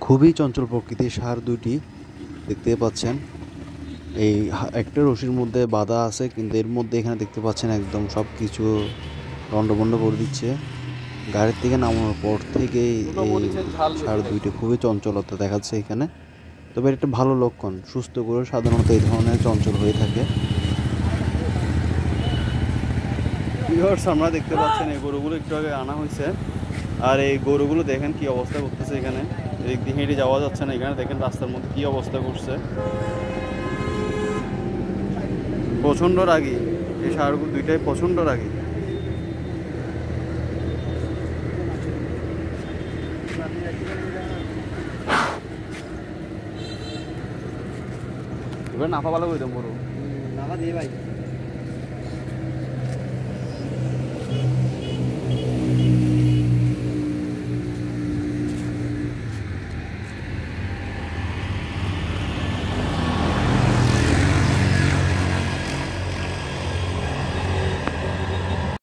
খুবই চঞ্চল প্রকৃতির ষাঁড় দুইটি দেখতে পাচ্ছেন। এই একটা রশির মধ্যে বাঁধা আছে, কিন্তু এর মধ্যে এখানে দেখতে পাচ্ছেন একদম সব কিছু লন্ডভন্ড করে দিচ্ছে। গাড়ির থেকে নামানোর পর থেকেই এই ষাঁড় দুইটি খুবই চঞ্চলতা দেখাচ্ছে এখানে। তবে এটা একটা ভালো লক্ষণ, সুস্থ গরু সাধারণত এই ধরনের চঞ্চল হয়ে থাকে। আমরা দেখতে পাচ্ছেন এই গরুগুলো একটু আগে আনা হয়েছে, আর এই গরুগুলো দেখেন কি অবস্থা করতেছে। এখানে এদিক দিয়ে হেঁটে যাওয়া যাচ্ছে না, এখানে দেখেন রাস্তার মধ্যে কি অবস্থা করছে। প্রচণ্ড রাগী এই ষাঁড়গুলো দুইটাই, প্রচণ্ড রাগী। এবার নাফা ভালো করে দেবো গরু, নাফা দিয়ে ভাই।